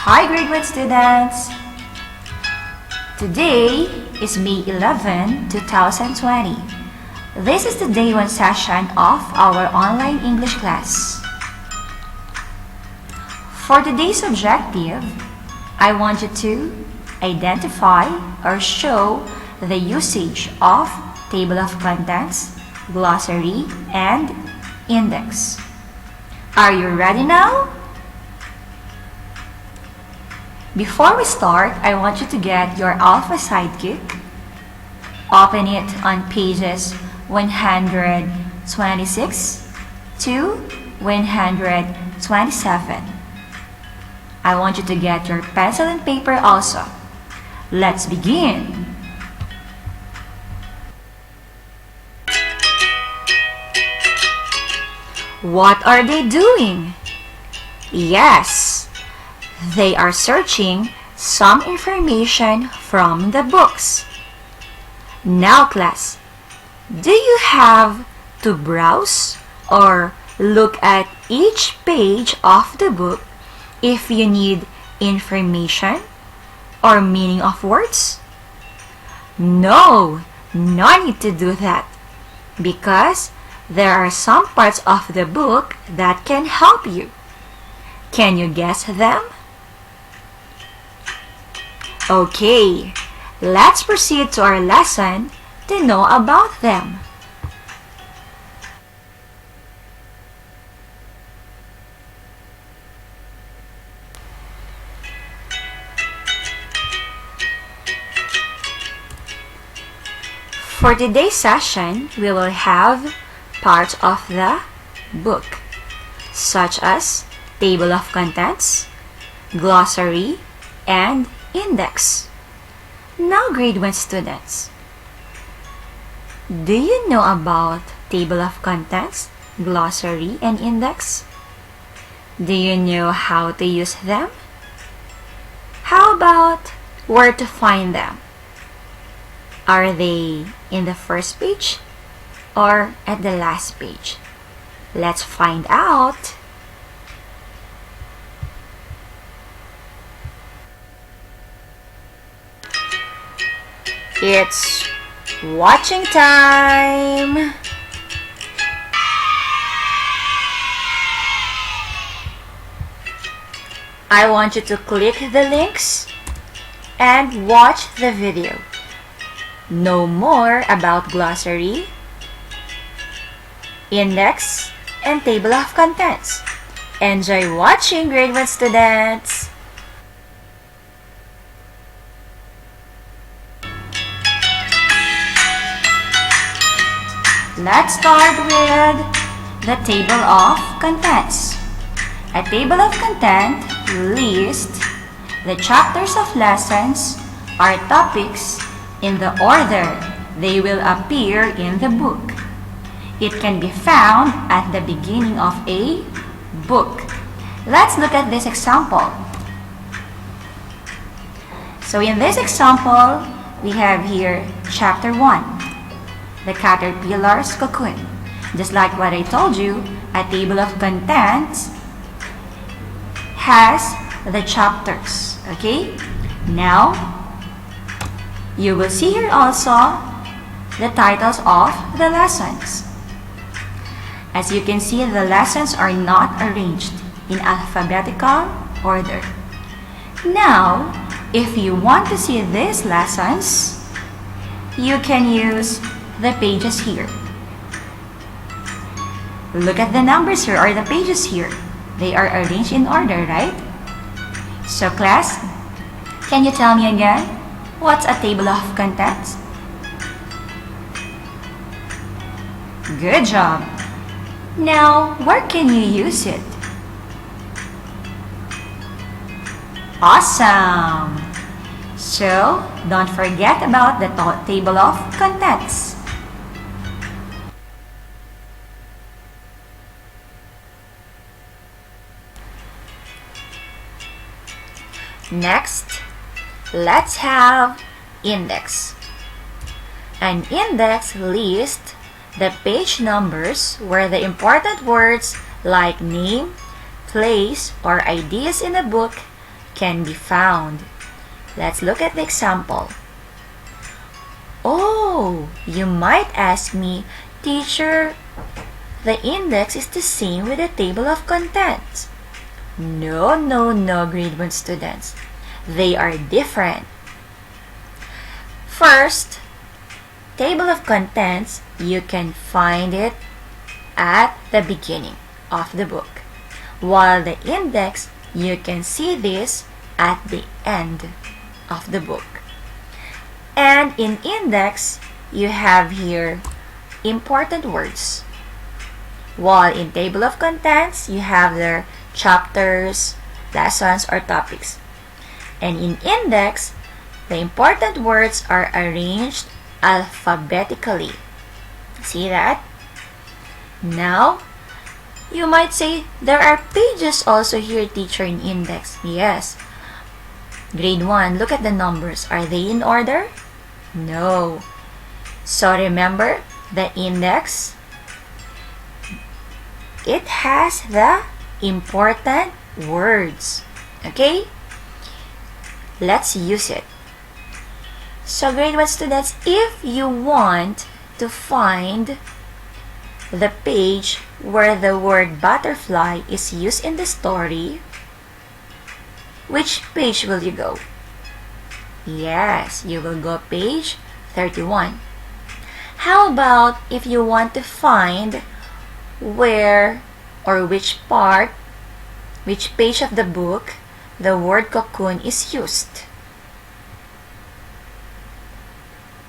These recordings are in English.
Hi grade 1 students! Today is May 11, 2020. This is the day 1 session of our online English class. For today's objective, I want you to identify or show the usage of table of contents, glossary, and index. Are you ready now? Before we start, I want you to get your Alpha Sidekick. Open it on pages 126 to 127. I want you to get your pencil and paper also. Let's begin. What are they doing? Yes, they are searching some information from the books. Now class, do you have to browse or look at each page of the book if you need information or meaning of words? No need to do that, because there are some parts of the book that can help you. Can you guess them? Okay, let's proceed to our lesson to know about them. For today's session, we will have parts of the book, such as table of contents, glossary, and index. Now grade 1 students, do you know about table of contents, glossary, and index? Do you know how to use them? How about where to find them? Are they in the first page or at the last page? Let's find out. It's watching time! I want you to click the links and watch the video. Know more about glossary, index, and table of contents. Enjoy watching, grade 1 students! Let's start with the table of contents. A table of content lists the chapters of lessons or topics in the order they will appear in the book. It can be found at the beginning of a book. Let's look at this example. So in this example, we have here chapter 1. The caterpillar's cocoon. Just like what I told you, a table of contents has the chapters. Okay? Now, you will see here also the titles of the lessons. As you can see, the lessons are not arranged in alphabetical order. Now, if you want to see these lessons, you can use the pages here. Look at the numbers here or the pages here. They are arranged in order, right? So class, can you tell me again, what's a table of contents? Good job. Now, where can you use it? Awesome. So, don't forget about the table of contents. Next, let's have index. An index lists the page numbers where the important words like name, place, or ideas in a book can be found. Let's look at the example. Oh, you might ask me, teacher, the index is the same with the table of contents. No, grade 1 students. They are different. First, table of contents, you can find it at the beginning of the book, while the index, you can see this at the end of the book. And in index, you have here important words, while in table of contents, you have their chapters, lessons, or topics. And in index, the important words are arranged alphabetically. See that? Now, you might say, there are pages also here, teacher, in index. Yes. Grade 1, look at the numbers. Are they in order? No. So remember, the index, it has the important words. Okay? Let's use it. So grade 1 students, if you want to find the page where the word butterfly is used in the story, which page will you go? Yes, you will go page 31. How about if you want to find where or which part, which page of the book the word cocoon is used?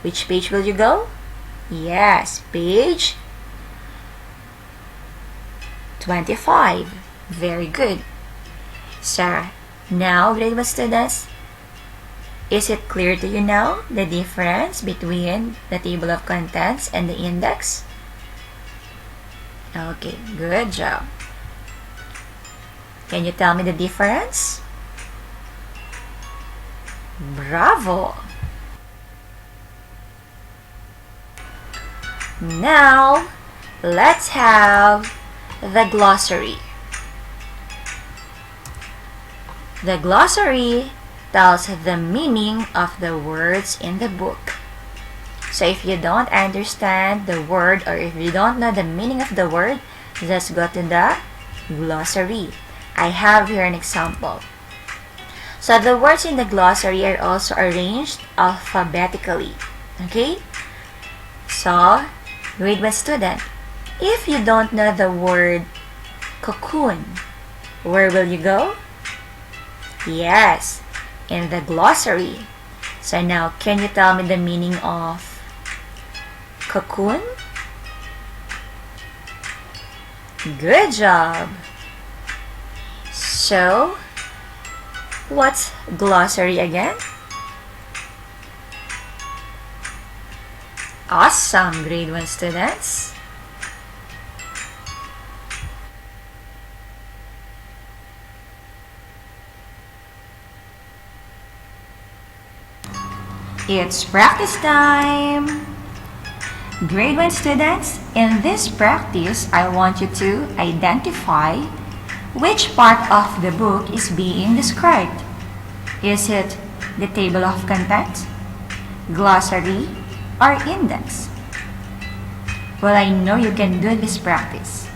Which page will you go? Yes, page 25. Very good. So, now, grade 1 students, is it clear to you now the difference between the table of contents and the index? Okay, good job. Can you tell me the difference? Bravo! Now, let's have the glossary. The glossary tells the meaning of the words in the book. So if you don't understand the word or if you don't know the meaning of the word, just go to the glossary. I have here an example. So the words in the glossary are also arranged alphabetically. Okay? So, grade 1 student, if you don't know the word cocoon, where will you go? Yes, in the glossary. So now, can you tell me the meaning of cocoon? Good job. So, what's glossary again? Awesome, grade 1 students. It's practice time! Grade 1 students, in this practice, I want you to identify which part of the book is being described. Is it the table of contents, glossary, or index? Well, I know you can do this practice.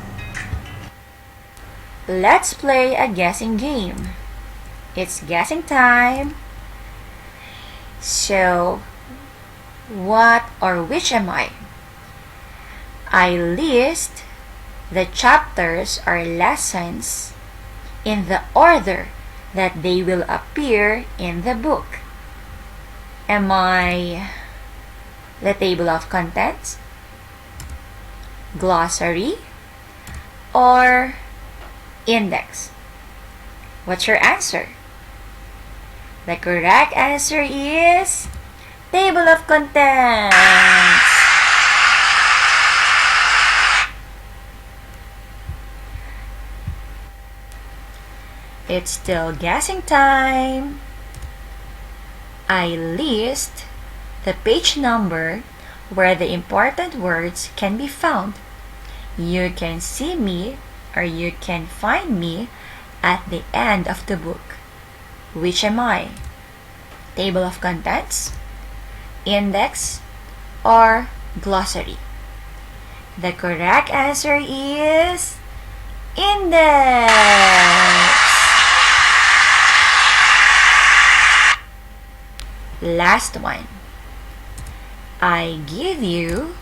Let's play a guessing game. It's guessing time. So, what or which am I? I list the chapters or lessons in the order that they will appear in the book. Am I the table of contents, glossary, or index? What's your answer? The correct answer is table of contents. It's still guessing time. I list the page number where the important words can be found. You can see me or you can find me at the end of the book. Which am I? Table of contents, index, or glossary? The correct answer is index. Last one. I give you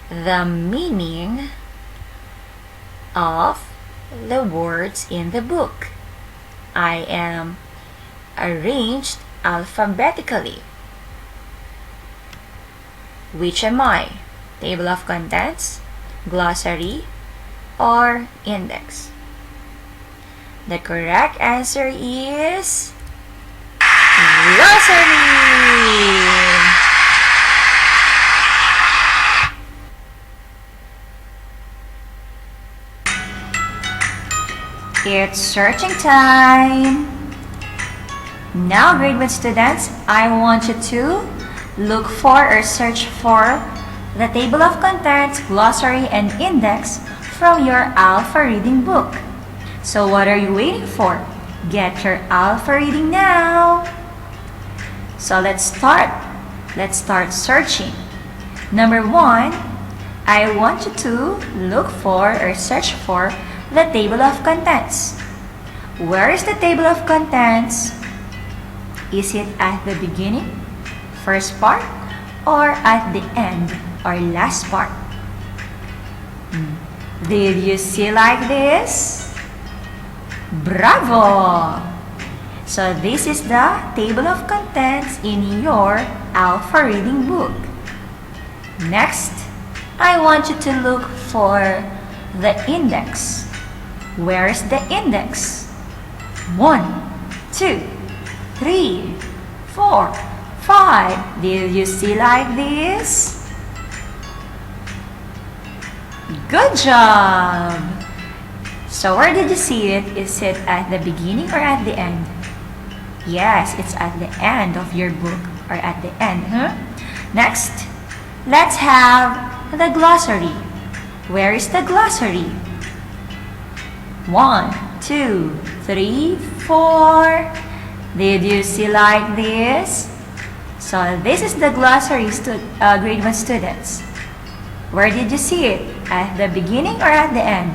the meaning of the words in the book. I am arranged alphabetically. Which am I? Table of contents, glossary, or index? The correct answer is glossary. It's searching time. Now, grade 1 students, I want you to look for or search for the table of contents, glossary, and index from your alpha reading book. So what are you waiting for? Get your alpha reading now. So let's start. Let's start searching. Number 1, I want you to look for or search for the table of contents. Where is the table of contents? Is it at the beginning, first part, or at the end or last part? Did you see like this? Bravo! So this is the table of contents in your alpha reading book. Next, I want you to look for the index. Where is the index? 1, 2, 3, 4, 5. Did you see like this? Good job! So where did you see it? Is it at the beginning or at the end? Yes, it's at the end of your book or at the end. Next, let's have the glossary. Where is the glossary? 1, 2, 3, 4. Did you see like this? So this is the glossary, grade 1 students. Where did you see it? At the beginning or at the end?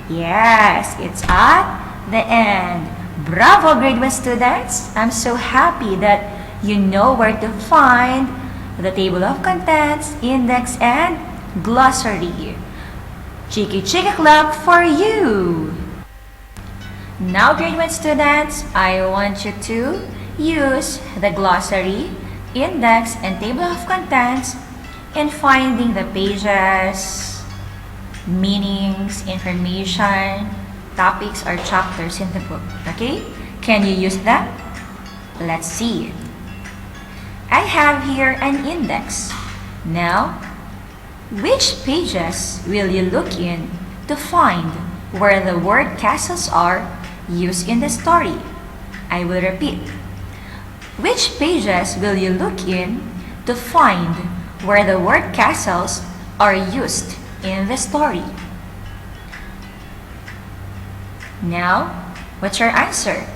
Yes, it's at the end. Bravo, grade 1 students! I'm so happy that you know where to find the table of contents, index, and glossary. Cheeky clap for you! Now, grade 1 students, I want you to use the glossary, index, and table of contents in finding the pages, meanings, information, topics, or chapters in the book. Okay? Can you use that? Let's see. I have here an index. Now, which pages will you look in to find where the word castles are used in the story? I will repeat. Which pages will you look in to find where the word castles are used in the story? Now, what's your answer?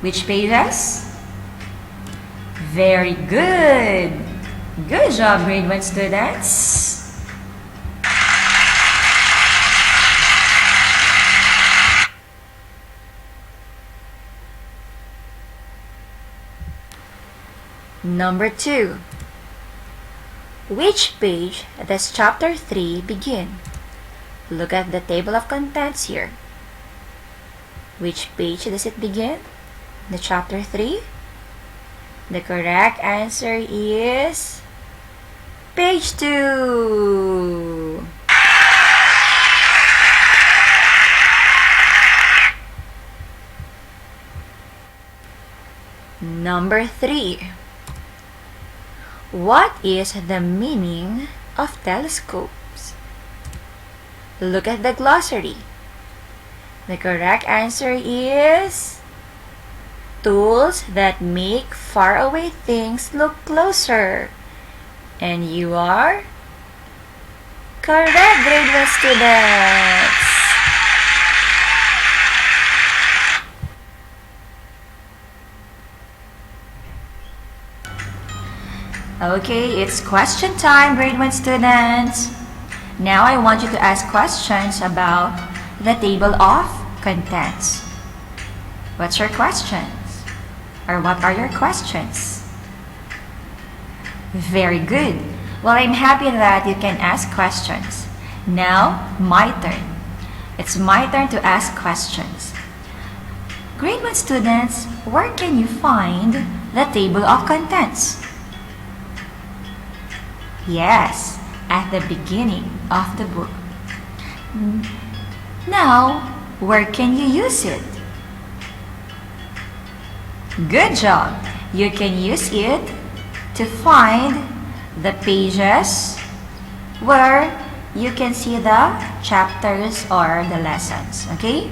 Which pages? Very good! Good job, grade 1 students! Number 2. Which page does chapter 3 begin? Look at the table of contents here. Which page does it begin? The chapter 3? The correct answer is page 2. Number 3. What is the meaning of telescopes? Look at the glossary. The correct answer is tools that make faraway things look closer. And you are correct, grade 1 students. Okay, it's question time, grade 1 students. Now I want you to ask questions about the table of contents. What's your questions? Or what are your questions? Very good. Well, I'm happy that you can ask questions. Now, my turn. It's my turn to ask questions. Grade 1 students, where can you find the table of contents? Yes, at the beginning of the book. Now, where can you use it? Good job! You can use it to find the pages where you can see the chapters or the lessons. Okay?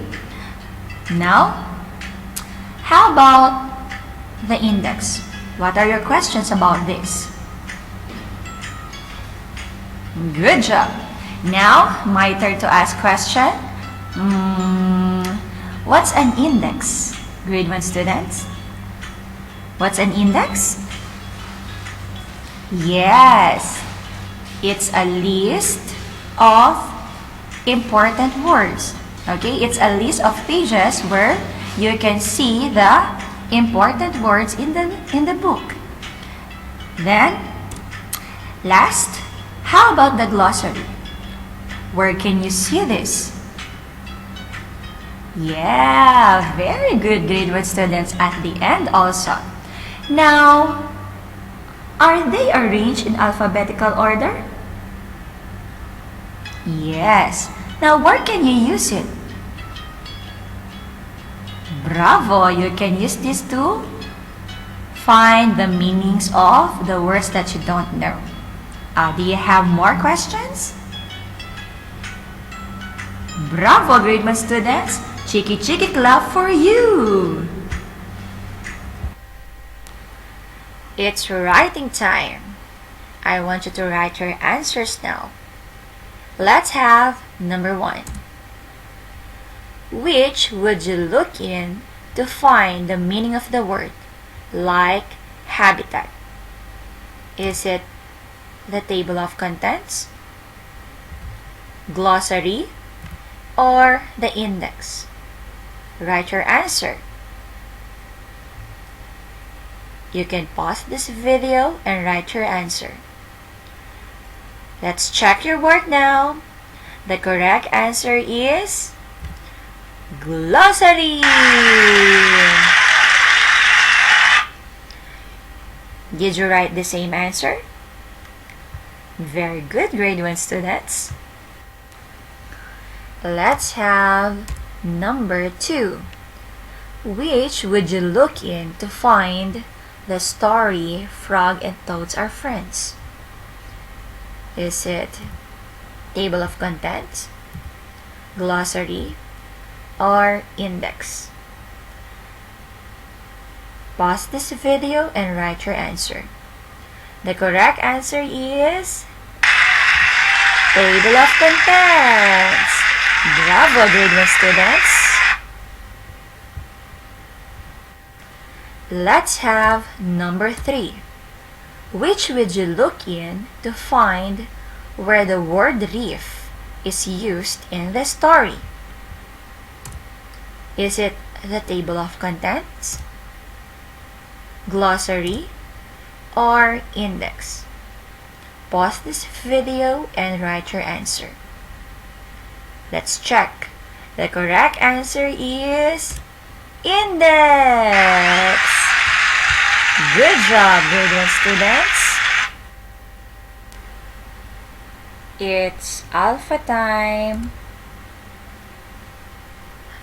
Now, how about the index? What are your questions about this? Good job! Now, my turn to ask question. What's an index? Grade 1 students? What's an index? Yes, it's a list of important words. Okay, it's a list of pages where you can see the important words in the book. Then, last, how about the glossary? Where can you see this? Yeah, very good, grade 1 students, at the end also. Now, are they arranged in alphabetical order? Yes. Now, where can you use it? Bravo! You can use this to find the meanings of the words that you don't know. Do you have more questions? Bravo, grade 1 students! Cheeky clap for you! It's writing time. I want you to write your answers now. Let's have number 1. Which would you look in to find the meaning of the word, like habitat? Is it the table of contents, glossary, or the index? Write your answer. You can pause this video and write your answer. Let's check your work now. The correct answer is glossary. Did you write the same answer? Very good, grade 1 students. Let's have number 2. Which would you look in to find the story Frog and Toads Are Friends? Is it table of contents, glossary, or index? Pause this video and write your answer. The correct answer is table of contents. Bravo, grade 1 students. Let's have number 3. Which would you look in to find where the word reef is used in the story? Is it the table of contents, glossary, or index? Pause this video and write your answer. Let's check. The correct answer is index. Good job, grade 1 students. It's alpha time.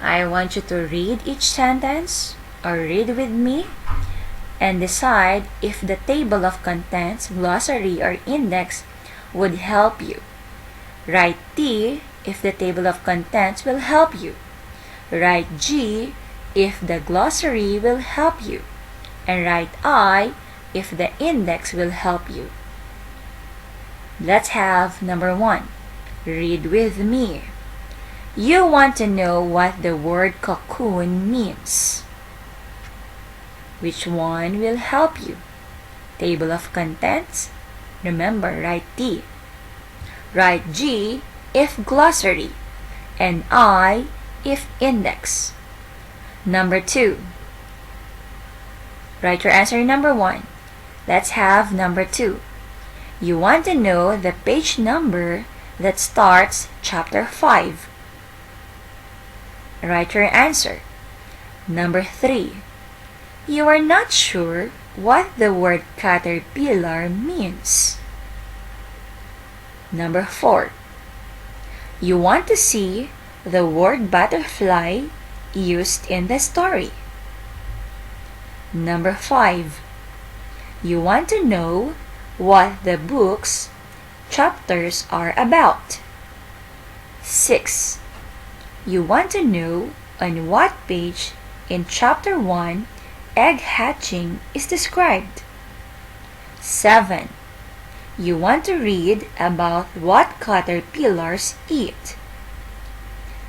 I want you to read each sentence or read with me and decide if the table of contents, glossary, or index would help you. Write T if the table of contents will help you. Write G if the glossary will help you. And write I if the index will help you. Let's have number 1. Read with me. You want to know what the word cocoon means. Which one will help you? Table of contents. Remember, write T. Write G if glossary, and I if index. Number 2. Write your answer in number 1. Let's have number 2. You want to know the page number that starts chapter 5. Write your answer. Number 3. You are not sure what the word caterpillar means. Number 4. You want to see the word butterfly used in the story. Number 5. You want to know what the book's chapters are about. 6. You want to know on what page in chapter 1 egg hatching is described. 7. You want to read about what caterpillars eat.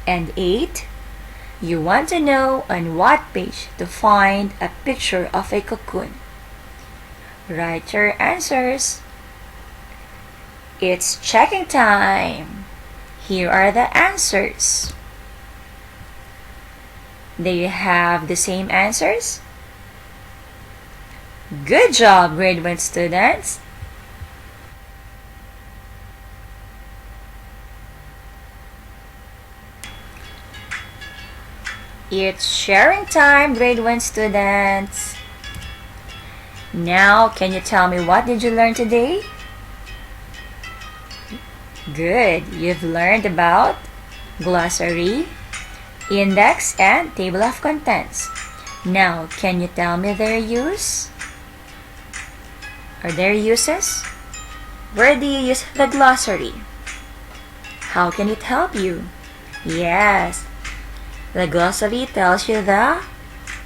And 8. You want to know on what page to find a picture of a cocoon. Write your answers. It's checking time. Here are the answers. Do you have the same answers? Good job, grade 1 students. It's sharing time, grade 1 students. Now, can you tell me what did you learn today? Good, you've learned about glossary, index, and table of contents. Now, can you tell me their use? Or their uses? Where do you use the glossary? How can it help you? Yes, the glossary tells you the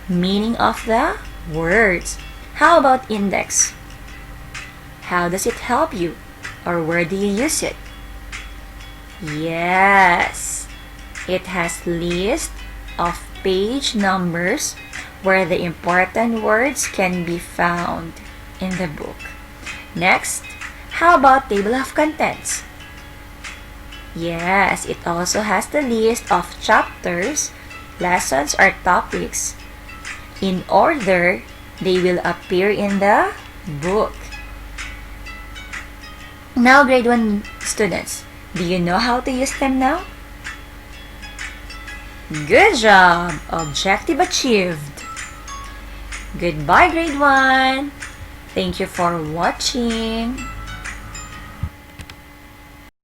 meaning of the words. How about index? How does it help you? Or where do you use it? Yes, it has list of page numbers where the important words can be found in the book. Next, how about table of contents? Yes, it also has the list of chapters, lessons, or topics in order they will appear in the book. Now, grade 1 students, do you know how to use them now? Good job! Objective achieved. Goodbye, grade 1. Thank you for watching.